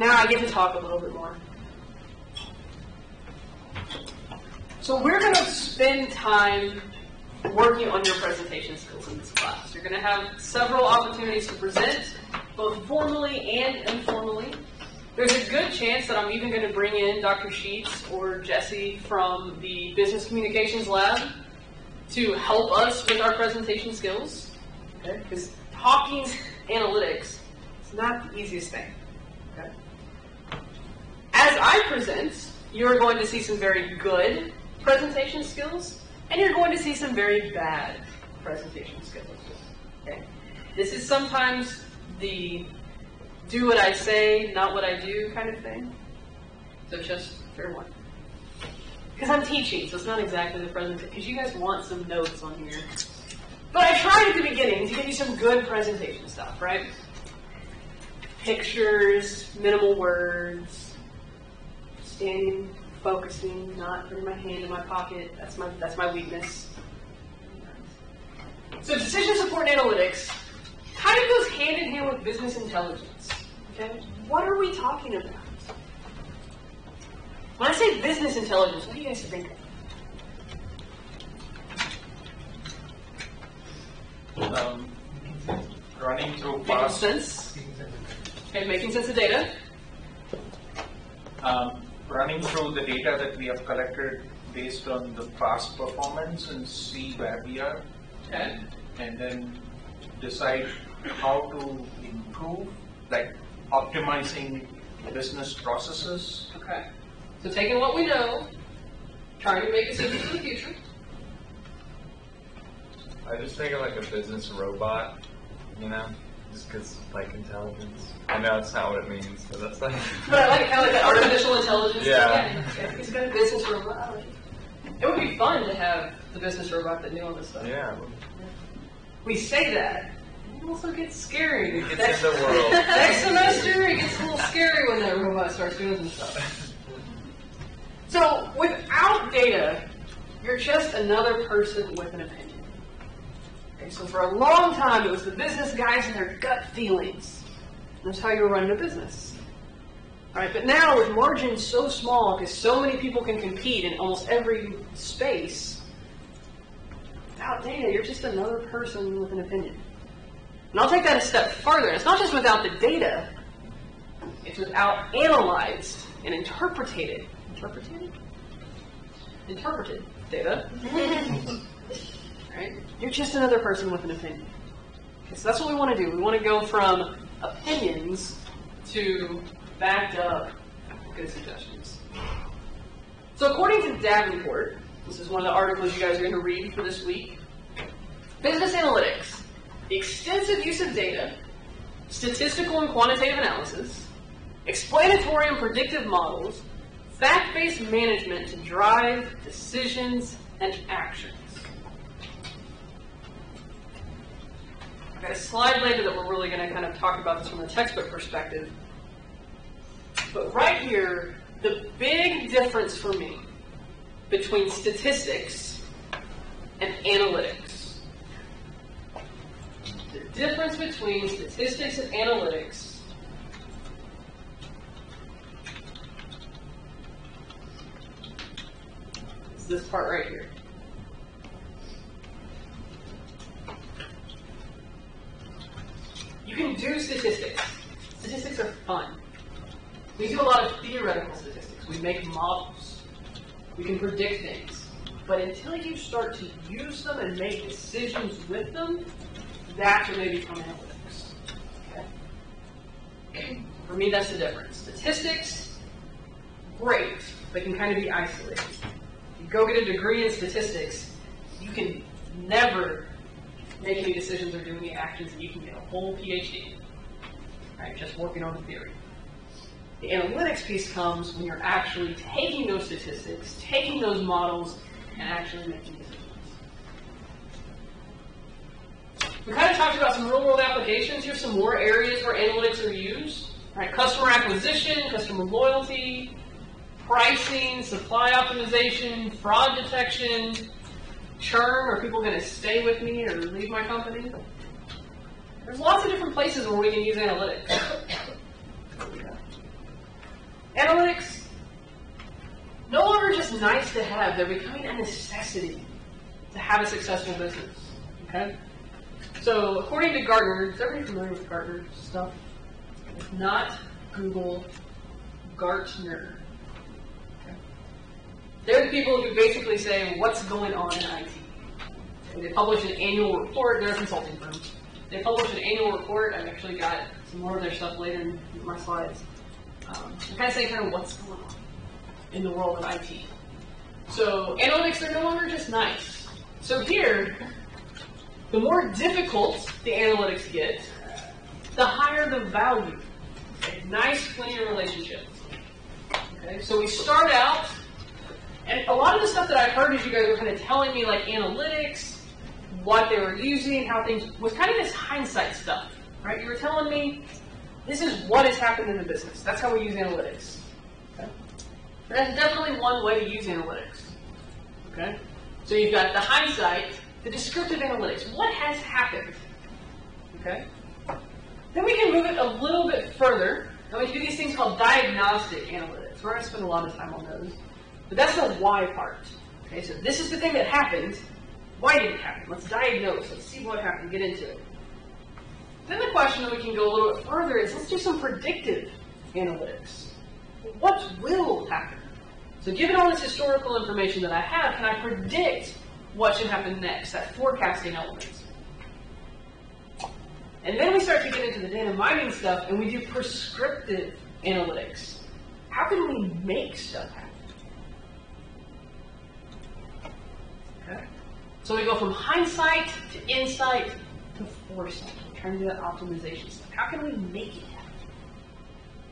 now I get to talk a little bit more. So we're going to spend time working on your presentation skills in this class. You're going to have several opportunities to present, both formally and informally. There's a good chance that I'm even going to bring in Dr. Sheets or Jesse from the Business Communications Lab to help us with our presentation skills. Okay? Because talking analytics is not the easiest thing. Okay? As I present, you're going to see some very good presentation skills, and you're going to see some very bad presentation skills. Okay? This is sometimes the do what I say, not what I do kind of thing. So just fair warning. Because I'm teaching, so it's not exactly the presentation. Because you guys want some notes on here. But I tried at the beginning to give you some good presentation stuff, right? Pictures, minimal words, standing, focusing, not putting my hand in my pocket. That's my weakness. So decision support and analytics kind of goes hand in hand with business intelligence. Okay? What are we talking about? When I say business intelligence, what do you guys think of? Running through Making past sense. Okay, making sense of data. running through the data that we have collected based on the past performance and see where we are, Okay. and then decide how to improve, like optimizing business processes. Okay. So taking what we know, trying to make decisions for the future. I just think of like a business robot, you know, just because like intelligence. I know it's not what it means, but that's like. But I like kind of like that artificial intelligence. Yeah. Okay. He's got a business robot. It would be fun to have the business robot that knew all this stuff. Yeah. We say that. It also gets scary. It gets in the world. Next semester, it gets a little scary when that robot starts doing some stuff. So, without data, you're just another person with an opinion. Okay, so for a long time, it was the business guys and their gut feelings. That's how you were running a business. All right, but now with margins so small, because so many people can compete in almost every space, without data, you're just another person with an opinion. And I'll take that a step further. It's not just without the data, it's without analyzed and interpreted data. Right? You're just another person with an opinion. Okay, so that's what we want to do. We want to go from opinions to backed up good suggestions. So according to Davenport, this is one of the articles you guys are going to read for this week, business analytics, the extensive use of data, statistical and quantitative analysis, explanatory and predictive models, fact-based management to drive decisions and actions. I've got a slide later that we're really going to kind of talk about this from a textbook perspective. But right here, the big difference for me between statistics and analytics. The difference between statistics and analytics is this part right here. You can do statistics. Statistics are fun. We do a lot of theoretical statistics. We make models. We can predict things. But until you start to use them and make decisions with them, that's when they become analytics. Okay? For me, that's the difference. Statistics, great, but can kind of be isolated. If you go get a degree in statistics, you can never make any decisions or do any actions, and you can get a whole PhD, right? Just working on the theory. The analytics piece comes when you're actually taking those statistics, taking those models, and actually making decisions. We kind of talked about some real-world applications. Here's some more areas where analytics are used. Right? Customer acquisition, customer loyalty, pricing, supply optimization, fraud detection, churn, are people going to stay with me or leave my company? There's lots of different places where we can use analytics. Analytics, no longer just nice to have, they're becoming a necessity to have a successful business, okay? So according to Gartner, is everybody familiar with Gartner stuff? If not, Google Gartner. Okay. They're the people who basically say what's going on in IT. Okay, they publish an annual report, they're a consulting firm. They publish an annual report. I've actually got some more of their stuff later in my slides. I'm kind of saying kind of what's going on in the world of IT. So analytics are no longer just nice. So here, the more difficult the analytics get, the higher the value. Okay? Nice linear relationships. Okay? So we start out, and a lot of the stuff that I heard as you guys were kind of telling me, like analytics, what they were using, how things, was kind of this hindsight stuff, right? You were telling me, this is what has happened in the business. That's how we use analytics. Okay? And that's definitely one way to use analytics. Okay? So you've got the hindsight, the descriptive analytics. What has happened? Okay? Then we can move it a little bit further, and we can do these things called diagnostic analytics. We're going to spend a lot of time on those. But that's the why part. Okay, so this is the thing that happened. Why did it happen? Let's diagnose. Let's see what happened. Get into it. Then the question that we can go a little bit further is, let's do some predictive analytics. What will happen? So given all this historical information that I have, can I predict what should happen next? That forecasting element. And then we start to get into the data mining stuff, and we do prescriptive analytics. How can we make stuff happen? Okay. So we go from hindsight to insight to foresight. We're trying to do that optimization stuff. How can we make it happen?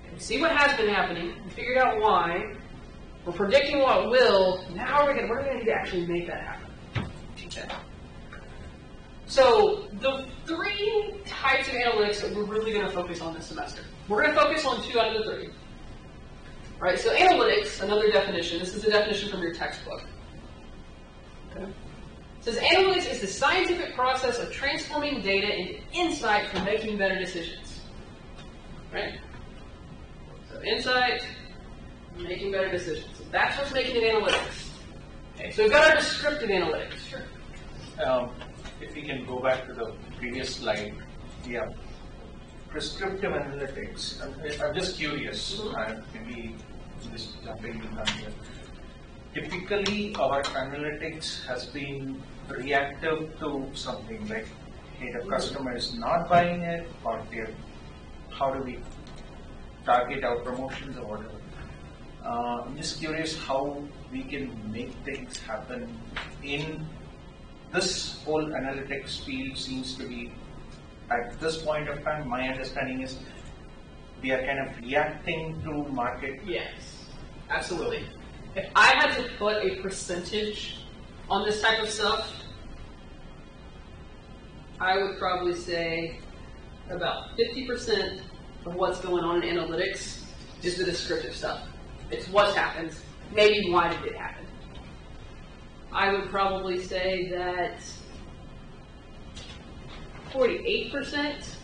Okay, we see what has been happening. We figured out why. We're predicting what will. Now what are we going to do to actually make that happen? Okay. So the three types of analytics that we're really going to focus on this semester. We're going to focus on 2 out of the 3. Right, so analytics, another definition. This is a definition from your textbook. Okay. It says analytics is the scientific process of transforming data into insight for making better decisions. Right? So insight, making better decisions. So that's what's making it analytics. Okay, so we've got our descriptive analytics. Sure. If we can go back to the previous slide, yeah, prescriptive analytics. I'm just curious, maybe just jumping in here. Typically, our analytics has been reactive to something like, hey, the customer is not buying it, or how do we target our promotions or whatever. I'm just curious how we can make things happen in this whole analytics field. Seems to be, at this point of time, my understanding is we are kind of reacting to market. Yes, absolutely. If I had to put a percentage on this type of stuff, I would probably say about 50% of what's going on in analytics is the descriptive stuff. It's what's happened, maybe why did it happen. I would probably say that 48%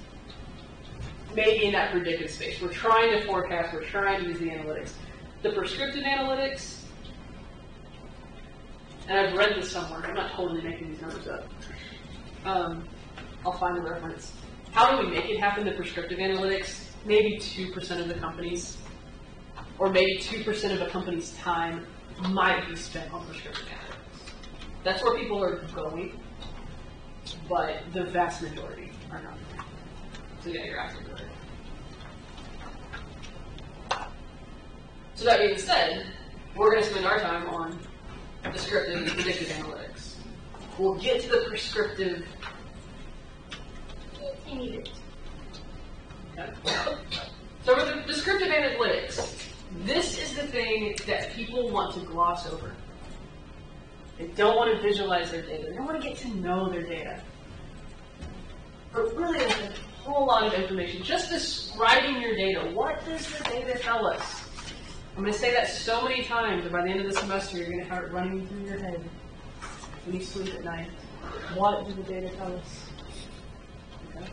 maybe in that predictive space. We're trying to forecast, we're trying to use the analytics. The prescriptive analytics, and I've read this somewhere, I'm not totally making these numbers up. I'll find the reference. How do we make it happen, the prescriptive analytics? Maybe 2% of the companies, or maybe 2% of a company's time might be spent on prescriptive analytics. That's where people are going, but the vast majority are not. So yeah, you're absolutely right. So that being said, we're going to spend our time on descriptive and predictive analytics. We'll get to the prescriptive in a minute. Okay. So with the descriptive analytics, this is the thing that people want to gloss over. They don't want to visualize their data. They don't want to get to know their data. But really, there's a whole lot of information. Just describing your data. What does the data tell us? I'm going to say that so many times that by the end of the semester, you're going to have it running through your head when you sleep at night. What does the data tell us? Okay.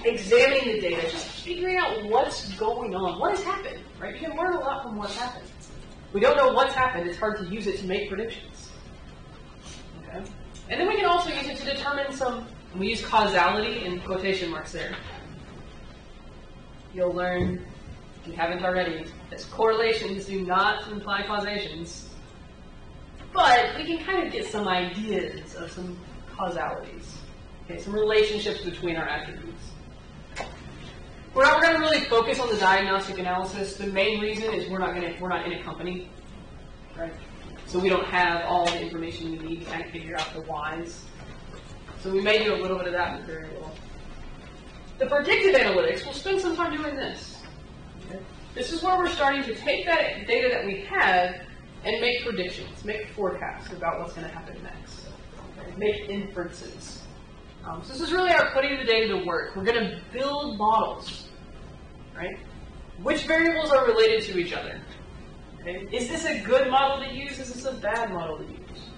examining the data, just figuring out what's going on, what has happened, right? You can learn a lot from what's happened. We don't know what's happened, it's hard to use it to make predictions. Okay? And then we can also use it to determine some, and we use causality in quotation marks there. You'll learn, if you haven't already, that correlations do not imply causations, but we can kind of get some ideas of some causalities, okay, some relationships between our attributes. We're not going to really focus on the diagnostic analysis. The main reason is we're not in a company, right? So we don't have all the information we need to kind of figure out the whys. So we may do a little bit of that, but very little. The predictive analytics, we'll spend some time doing this. Okay? This is where we're starting to take that data that we have and make predictions, make forecasts about what's going to happen next, okay? Make inferences. So this is really our putting the data to work. We're going to build models, right? Which variables are related to each other? Okay? Is this a good model to use? Is this a bad model to use?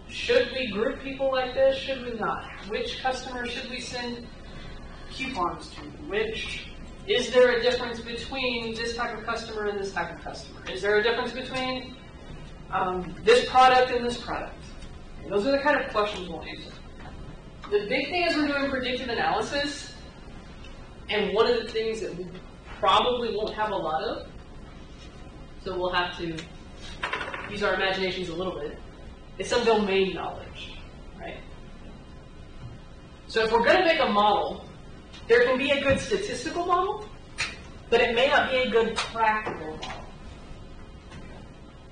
Should we group people like this? Should we not? Which customer should we send coupons to? Is there a difference between this type of customer and this type of customer? Is there a difference between this product and this product? And those are the kind of questions we'll answer. The big thing is we're doing predictive analysis, and one of the things that we probably won't have a lot of, so we'll have to use our imaginations a little bit, is some domain knowledge, right? So if we're going to make a model, there can be a good statistical model, but it may not be a good practical model.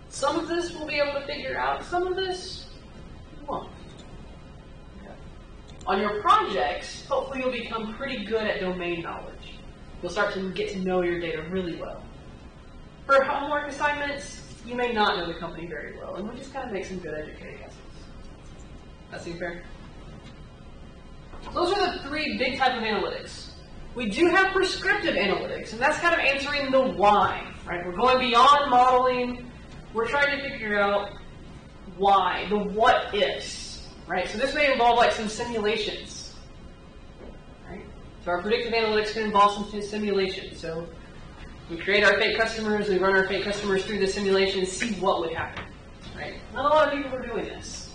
Some of this we'll be able to figure out, some of this we won't. On your projects, hopefully you'll become pretty good at domain knowledge. You'll start to get to know your data really well. For homework assignments, you may not know the company very well, and we'll just kind of make some good educated guesses. That seem fair? Those are the three big types of analytics. We do have prescriptive analytics, and that's kind of answering the why, right? We're going beyond modeling. We're trying to figure out why, the what ifs. Right? So this may involve like some simulations. Right? So our predictive analytics can involve some simulations. So we create our fake customers, we run our fake customers through the simulation and see what would happen. Right? Not a lot of people are doing this.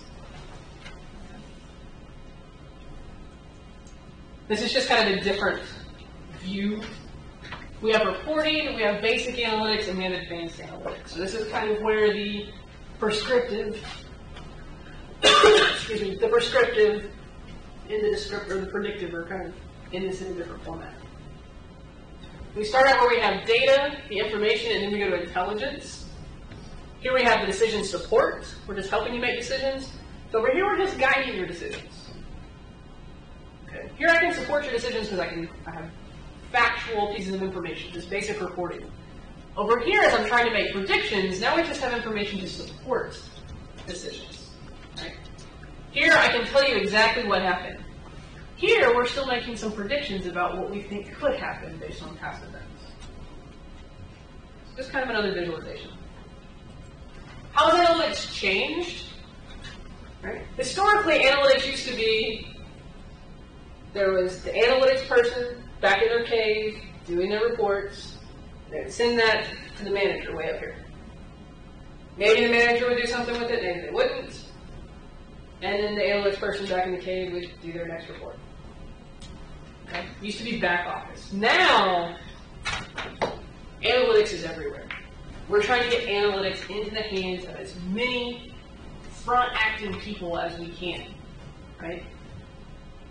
This is just kind of a different view. We have reporting, we have basic analytics, and we have advanced analytics. So this is kind of where the prescriptive excuse me, the prescriptive and the descriptive, or the predictive, are kind of in this in a different format. We start out where we have data, the information, and then we go to intelligence. Here we have the decision support. We're just helping you make decisions. So over here, we're just guiding your decisions. Okay. Here I can support your decisions because I have factual pieces of information, just basic reporting. Over here, as I'm trying to make predictions, now we just have information to support decisions. Right? Here, I can tell you exactly what happened. Here, we're still making some predictions about what we think could happen based on past events. Just kind of another visualization. How has analytics changed? Right? Historically, analytics used to be, there was the analytics person back in their cave doing their reports. They would send that to the manager way up here. Maybe the manager would do something with it, maybe they wouldn't. And then the analytics person back in the cave would do their next report. Okay? Used to be back office. Now, analytics is everywhere. We're trying to get analytics into the hands of as many front-acting people as we can. Right?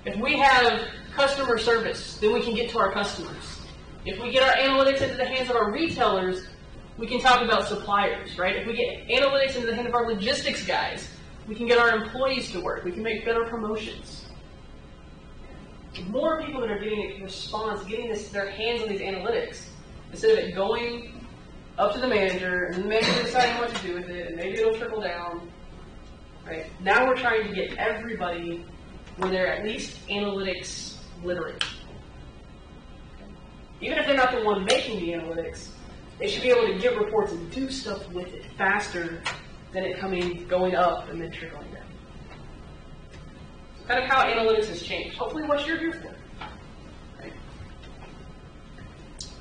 If we have customer service, then we can get to our customers. If we get our analytics into the hands of our retailers, we can talk about suppliers, right? If we get analytics into the hands of our logistics guys, we can get our employees to work. We can make better promotions. The more people that are getting a response, getting their hands on these analytics, instead of it going up to the manager, and the manager deciding what to do with it, and maybe it'll trickle down. Right? Now we're trying to get everybody where they're at least analytics literate. Even if they're not the one making the analytics, they should be able to get reports and do stuff with it faster than it going up and then trickling down. Kind of how analytics has changed. Hopefully what you're here for. Right?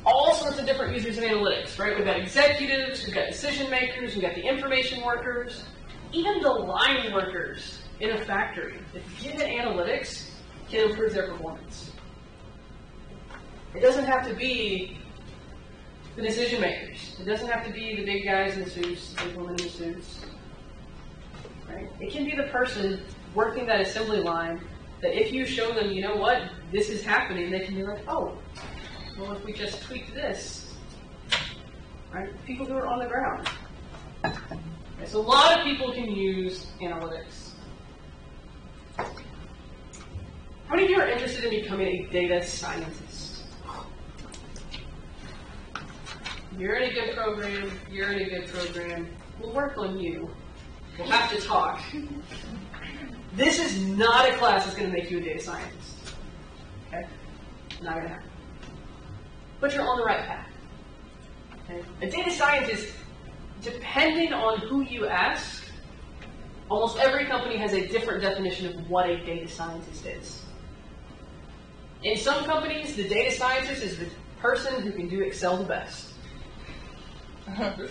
all sorts of different users of analytics, right? We've got executives, we've got decision makers, we've got the information workers, even the line workers in a factory. If given analytics, can improve their performance. It doesn't have to be the decision makers. It doesn't have to be the big guys in suits, the big women in suits. Right? It can be the person working that assembly line that if you show them, you know what, this is happening, they can be like, oh, well, if we just tweaked this, right? People who are on the ground. Okay, so a lot of people can use analytics. How many of you are interested in becoming a data scientist? You're in a good program, you're in a good program. We'll work on you. We'll have to talk. This is not a class that's going to make you a data scientist. Okay? Not going to happen. But you're on the right path. Okay? A data scientist, depending on who you ask, almost every company has a different definition of what a data scientist is. In some companies, the data scientist is the person who can do Excel the best.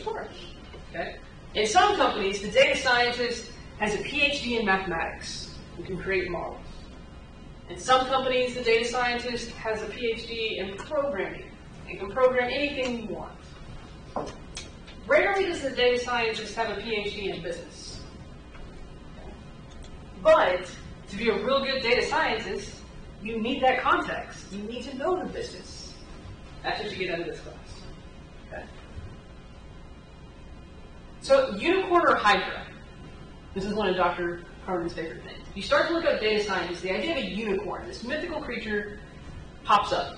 Sure. Okay? In some companies, the data scientist has a PhD in mathematics who can create models. In some companies, the data scientist has a PhD in programming and can program anything you want. Rarely does the data scientist have a PhD in business. But to be a real good data scientist, you need that context. You need to know the business. That's what you get out of this class. Okay? So, unicorn or hydra? This is one of Dr. Carmen's favorite things. You start to look up data scientists, the idea of a unicorn, this mythical creature, pops up.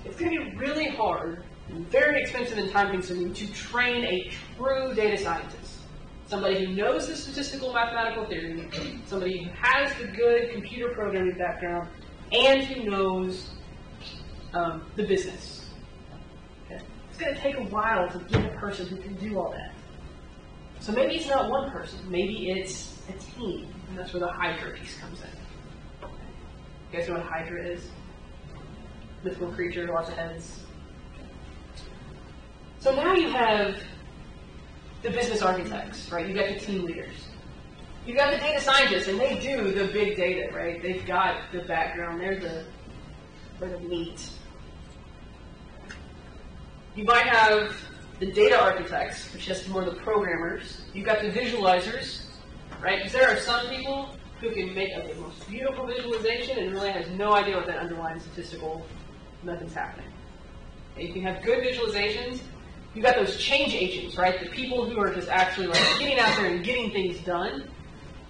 It's going to be really hard, and very expensive and time-consuming to train a true data scientist. Somebody who knows the statistical mathematical theory, somebody who has the good computer programming background, and who knows the business. Okay? It's going to take a while to get a person who can do all that. So maybe it's not one person, maybe it's a team, and that's where the hydra piece comes in. Okay. You guys know what a hydra is? Mythical creature, lots of heads. So now you have the business architects, right? You've got the team leaders. You've got the data scientists, and they do the big data, right? They've got the background, they're the meat. You might have the data architects, which is more the programmers. You've got the visualizers, right? Because there are some people who can make the most beautiful visualization and really has no idea what that underlying statistical method's happening. And you can have good visualizations. You've got those change agents, right? The people who are just actually like getting out there and getting things done.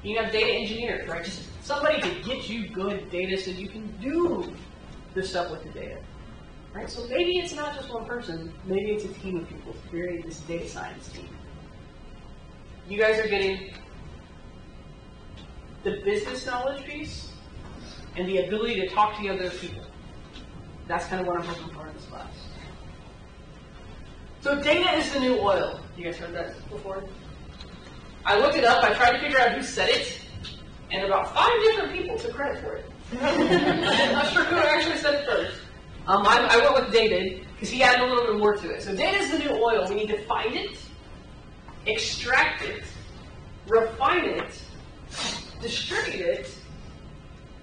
You have data engineers, right? Just somebody to get you good data so you can do the stuff with the data. Right? So maybe it's not just one person, maybe it's a team of people to create this data science team. You guys are getting the business knowledge piece and the ability to talk to other people. That's kind of what I'm hoping for in this class. So data is the new oil. You guys heard that before? I looked it up, I tried to figure out who said it, and about 5 different people took credit for it. I'm not sure who actually said it first. I went with David, because he added a little bit more to it. So data is the new oil. We need to find it, extract it, refine it, distribute it,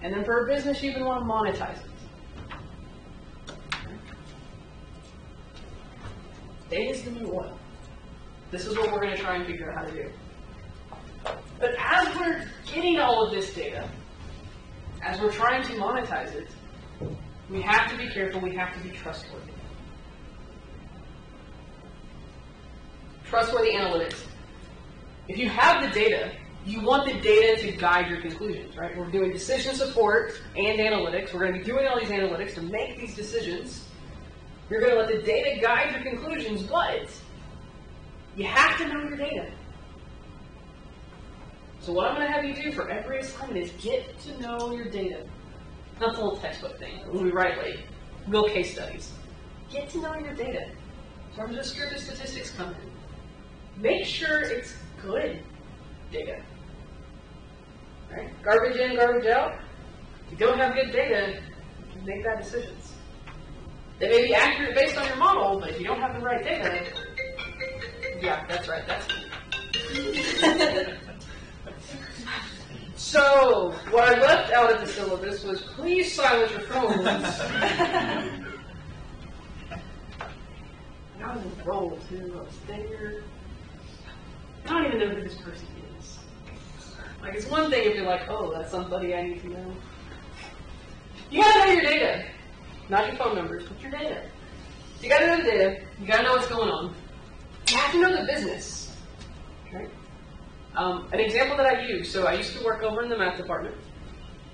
and then for a business, you even want to monetize it. Data is the new oil. This is what we're going to try and figure out how to do. But as we're getting all of this data, as we're trying to monetize it, we have to be careful, we have to be trustworthy. Trustworthy analytics. If you have the data, you want the data to guide your conclusions, right? We're doing decision support and analytics. We're going to be doing all these analytics to make these decisions. You're going to let the data guide your conclusions, but you have to know your data. So what I'm going to have you do for every assignment is get to know your data. Not the little textbook thing, when we write like real case studies. Get to know your data. Where the descriptive statistics come in. Make sure it's good data. Right? Garbage in, garbage out. If you don't have good data, you can make bad decisions. They may be accurate based on your model, but if you don't have the right data, yeah, that's right, that's me. So, what I left out of the syllabus was please silence your phones. I was in the role too, I was there. I don't even know who this person is. Like, it's one thing if you're like, oh, that's somebody I need to know. You gotta know your data. Not your phone numbers, but your data. You gotta know the data, you gotta know what's going on. You have to know the business. Okay? An example that I use, so I used to work over in the math department.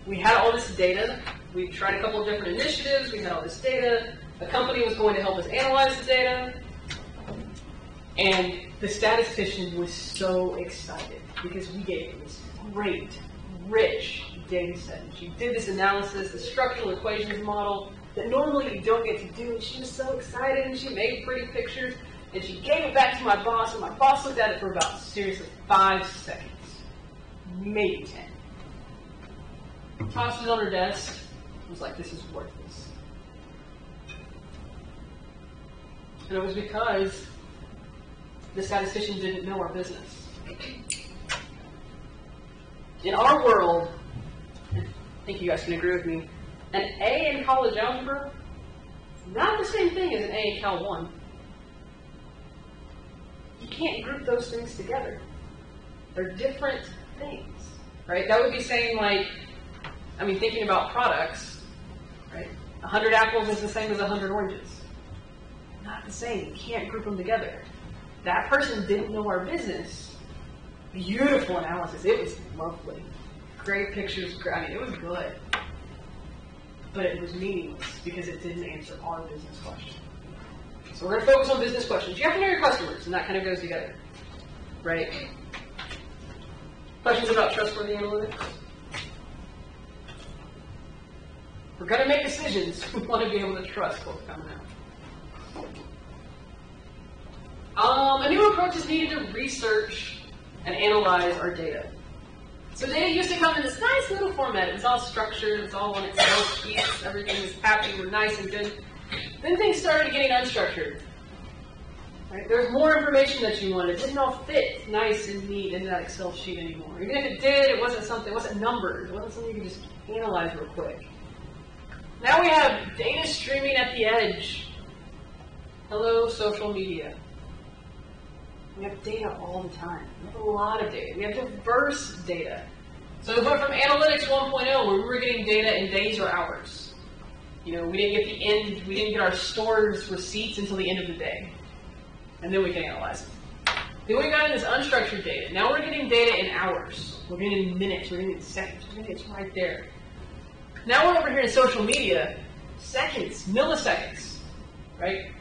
We had all this data. We tried a couple of different initiatives. We had all this data. A company was going to help us analyze the data. And the statistician was so excited because we gave him this great, rich data set. She did this analysis, the structural equations model that normally you don't get to do. And she was so excited and she made pretty pictures. And she gave it back to my boss, and my boss looked at it for about, seriously, 5 seconds. Maybe 10. Tossed it on her desk. Was like, this is worthless. And it was because the statistician didn't know our business. In our world, I think you guys can agree with me, an A in college algebra, not the same thing as an A in Cal 1. You can't group those things together. They're different things, right? That would be saying like, thinking about products, right? 100 apples is the same as 100 oranges. Not the same. You can't group them together. That person didn't know our business. Beautiful analysis. It was lovely. Great pictures. It was good. But it was meaningless because it didn't answer our business question. So we're going to focus on business questions. You have to know your customers, and that kind of goes together, right? Questions about trustworthy analytics? We're going to make decisions. We want to be able to trust what's coming out. A new approach is needed to research and analyze our data. So data used to come in this nice little format. It was all structured. It was all on Excel sheets. Everything was happy. We're nice and good. Then things started getting unstructured. Right? There was more information that you wanted. It didn't all fit nice and neat into that Excel sheet anymore. Even if it did, it wasn't numbers. It wasn't something you could just analyze real quick. Now we have data streaming at the edge. Hello, social media. We have data all the time. We have a lot of data. We have diverse data. So we went from Analytics 1.0 where we were getting data in days or hours. We didn't get our stores receipts until the end of the day. And then we can analyze them. Then we got in this unstructured data. Now we're getting data in hours. We're getting it in minutes. We're getting it in seconds. It's right there. Now we're over here in social media. Seconds, milliseconds, right?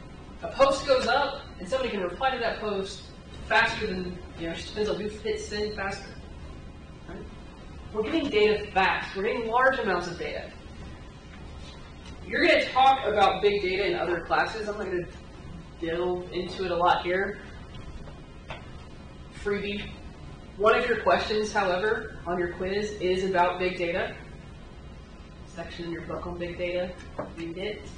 A post goes up, and somebody can reply to that post faster than, it just depends on who hits send faster. Right? We're getting data fast. We're getting large amounts of data. You're going to talk about big data in other classes. I'm not going to delve into it a lot here. Freebie. One of your questions, however, on your quiz is about big data. Section in your book on big data. Read it.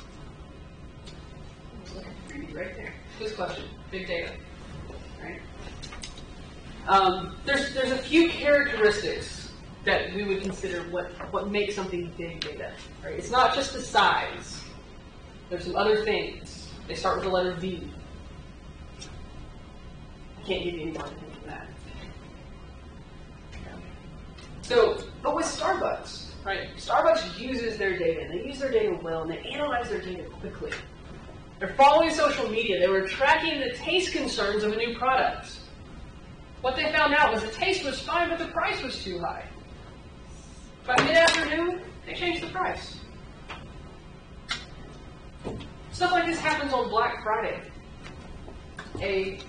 Look at the freebie right there. This question, big data. Right? There's a few characteristics that we would consider what makes something big data. Right? It's not just the size. There's some other things. They start with the letter V. I can't give you any more than that. So, but with Starbucks, right? Starbucks uses their data, and they use their data well, and they analyze their data quickly. They're following social media. They were tracking the taste concerns of a new product. What they found out was the taste was fine, but the price was too high. By mid-afternoon, they changed the price. Stuff like this happens on Black Friday. A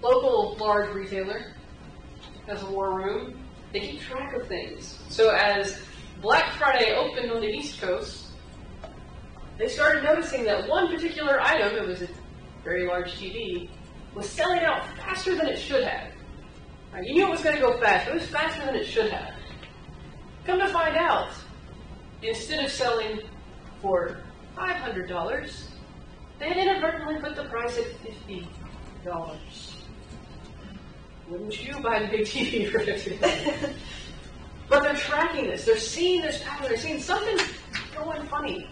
local large retailer has a war room. They keep track of things. So as Black Friday opened on the East Coast, they started noticing that one particular item, it was a very large TV, was selling out faster than it should have. Right, you knew it was going to go fast, but it was faster than it should have. Come to find out, instead of selling for $500, they inadvertently put the price at $50. Wouldn't you buy the big TV for $50? But they're tracking this. They're seeing this pattern. They're seeing something's going funny.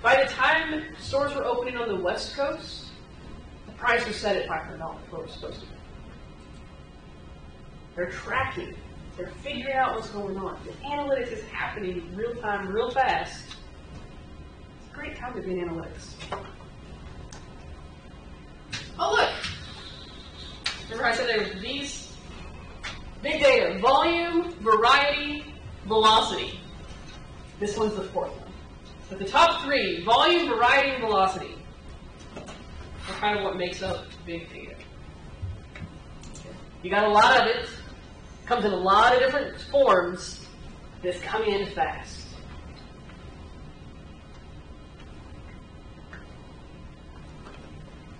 By the time stores were opening on the West Coast, the price was set at $500, what was supposed to be. They're tracking. They're figuring out what's going on. The analytics is happening real time, real fast. It's a great time to be in analytics. Oh, look. Remember I said there were these big data: volume, variety, velocity. This one's the fourth one. But the top three: volume, variety, and velocity, are kind of what makes up big data. You got a lot of it. Comes in a lot of different forms. That's coming in fast.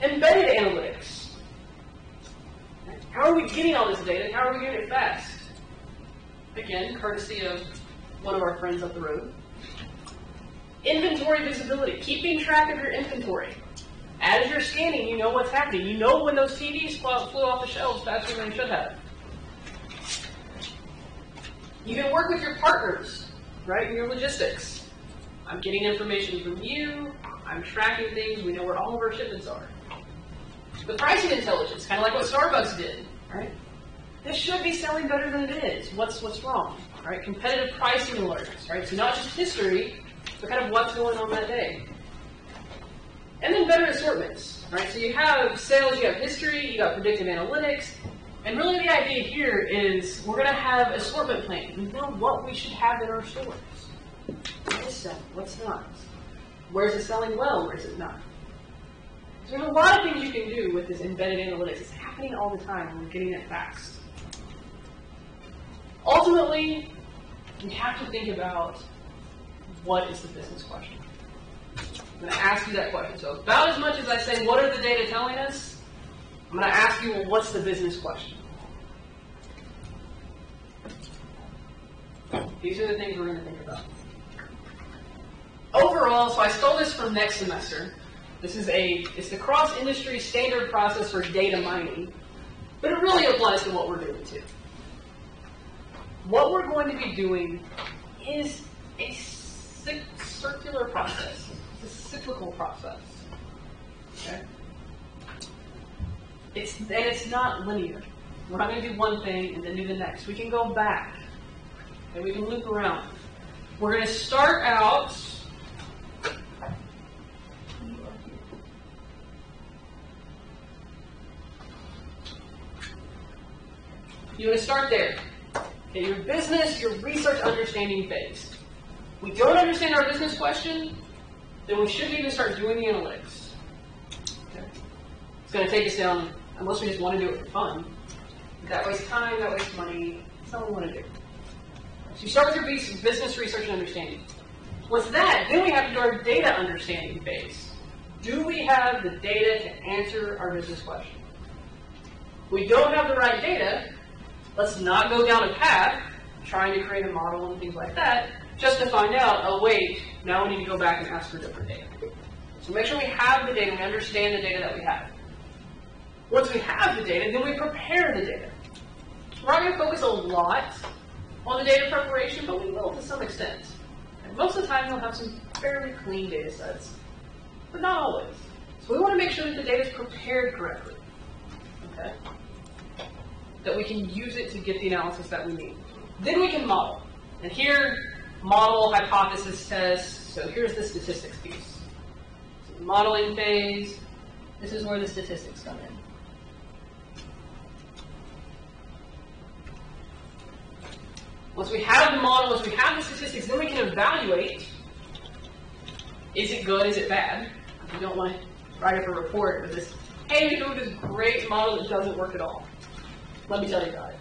Embedded analytics. How are we getting all this data? How are we getting it fast? Again, courtesy of one of our friends up the road. Inventory visibility, keeping track of your inventory. As you're scanning, you know what's happening. You know when those TVs flew off the shelves faster than they should have. You can work with your partners, right, in your logistics. I'm getting information from you. I'm tracking things. We know where all of our shipments are. The pricing intelligence, kind of like what Starbucks did, right? This should be selling better than it is. What's wrong, right? Competitive pricing alerts, right? So not just history, but kind of what's going on that day. And then better assortments, right? So you have sales, you have history, you got predictive analytics, and really the idea here is we're going to have assortment planning. We know what we should have in our stores. What is selling? What's not? Where is it selling well? Where is it not? So there's a lot of things you can do with this embedded analytics. It's happening all the time, and we're getting it fast. Ultimately, you have to think about what is the business question. I'm going to ask you that question. So about as much as I say, what are the data telling us? I'm going to ask you, well, what's the business question? These are the things we're going to think about. Overall, so I stole this from next semester. It's the cross-industry standard process for data mining, but it really applies to what we're doing too. What we're going to be doing is a circular process. It's a cyclical process. Okay? It's not linear. We're not going to do one thing and then do the next. We can go back and we can loop around. We're going to start out. You're going to start there. Okay, your business, your research understanding phase. We don't understand our business question, then we shouldn't even start doing the analytics. Okay? It's going to take us down, unless we just want to do it for fun. That wastes time, that wastes money. That's not what we want to do. So you start with your business research and understanding. With that, then we have to do our data understanding phase. Do we have the data to answer our business question? If we don't have the right data, let's not go down a path trying to create a model and things like that, just to find out, oh wait, now we need to go back and ask for different data. So make sure we have the data, we understand the data that we have. Once we have the data, then we prepare the data. We're not going to focus a lot on the data preparation, but we will to some extent. And most of the time, we'll have some fairly clean data sets, but not always. So we want to make sure that the data is prepared correctly. Okay? That we can use it to get the analysis that we need. Then we can model. And here, model, hypothesis, test. So here's the statistics piece. So the modeling phase, this is where the statistics come in. Once we have the model, once we have the statistics, then we can evaluate, is it good, is it bad? You don't want to write up a report with this, hey, we do this great model that doesn't work at all. Let me tell you about it.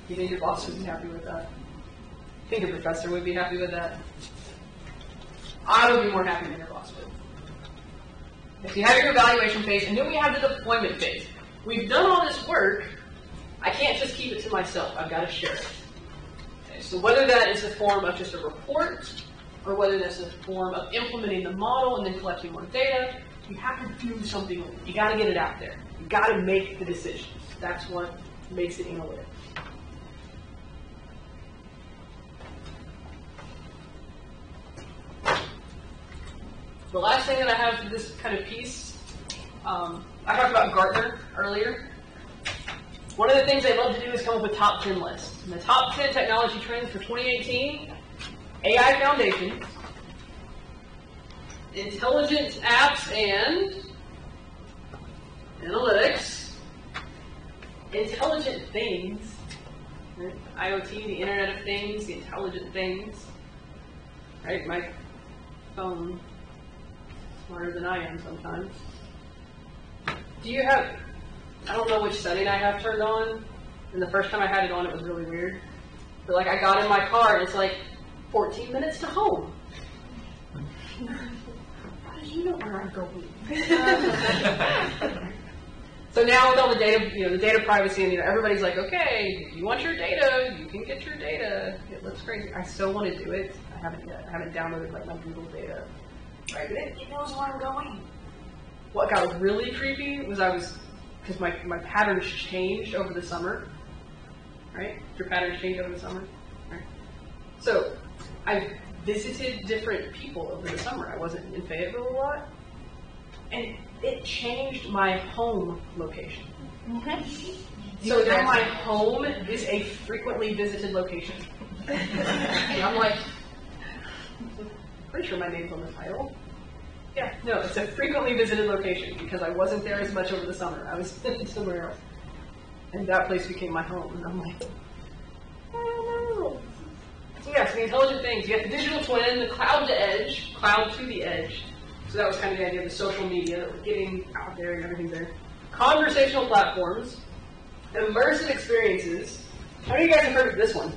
You think your boss would be happy with that? You think your professor would be happy with that? I would be more happy than your boss would. If you have your evaluation phase, and then we have the deployment phase. We've done all this work, I can't just keep it to myself. I've got to share it. Okay, so whether that is the form of just a report, or whether that's a form of implementing the model and then collecting more data, you have to do something with it. You got to get it out there. You got to make the decisions. That's what makes it analytic. The last thing that I have for this kind of piece, I talked about Gartner earlier. One of the things they love to do is come up with top 10 lists. And the top 10 technology trends for 2018, AI foundations, intelligent apps and analytics, intelligent things, right? IoT, the Internet of Things, the intelligent things, right? My phone, smarter than I am sometimes. Do you have, I don't know which setting I have turned on, and the first time I had it on it was really weird. But like I got in my car and it's like 14 minutes to home. How do you know where I'm going? So now with all the data, the data privacy, and everybody's like, okay, if you want your data, you can get your data. It looks crazy. I still want to do it. I haven't yet. I haven't downloaded like my Google data. Right, but it knows where I'm going. What got really creepy was because my patterns changed over the summer. Right? Your patterns change over the summer. Right. So I visited different people over the summer. I wasn't in Fayetteville a lot. And it changed my home location. So now my home is a frequently visited location. And I'm like, pretty sure my name's on the title. Yeah, no, it's a frequently visited location because I wasn't there as much over the summer. I was somewhere else. And that place became my home. And I'm like, I don't know. So yeah, so the intelligent things. You got the digital twin, the cloud to edge, cloud to the edge. So that was kind of the idea of the social media that we're getting out there and everything there. Conversational platforms, immersive experiences. How many of you guys have heard of this one? Do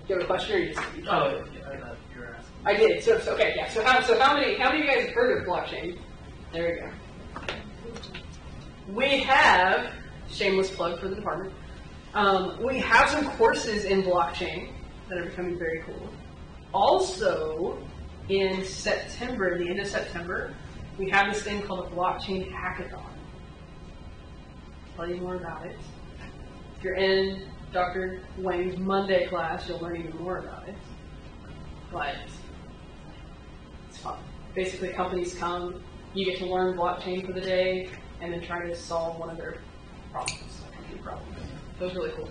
you have a question or you just? Oh, yeah, I thought you were asking. I did. So okay, yeah. So how many of you guys have heard of blockchain? There you go. We have, shameless plug for the department. We have some courses in blockchain that are becoming very cool. Also, in September, the end of September, we have this thing called a blockchain hackathon. I'll tell you more about it. If you're in Dr. Wang's Monday class, you'll learn even more about it. But it's fun. Basically, companies come, you get to learn blockchain for the day, and then try to solve one of their problems, company problems. So it's really cool.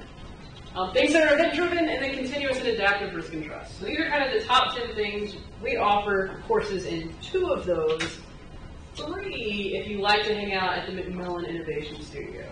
Things that are event-driven and then continuous and adaptive risk and trust. So these are kind of the top 10 things. We offer courses in 2 of those. 3 if you like to hang out at the McMillan Innovation Studio.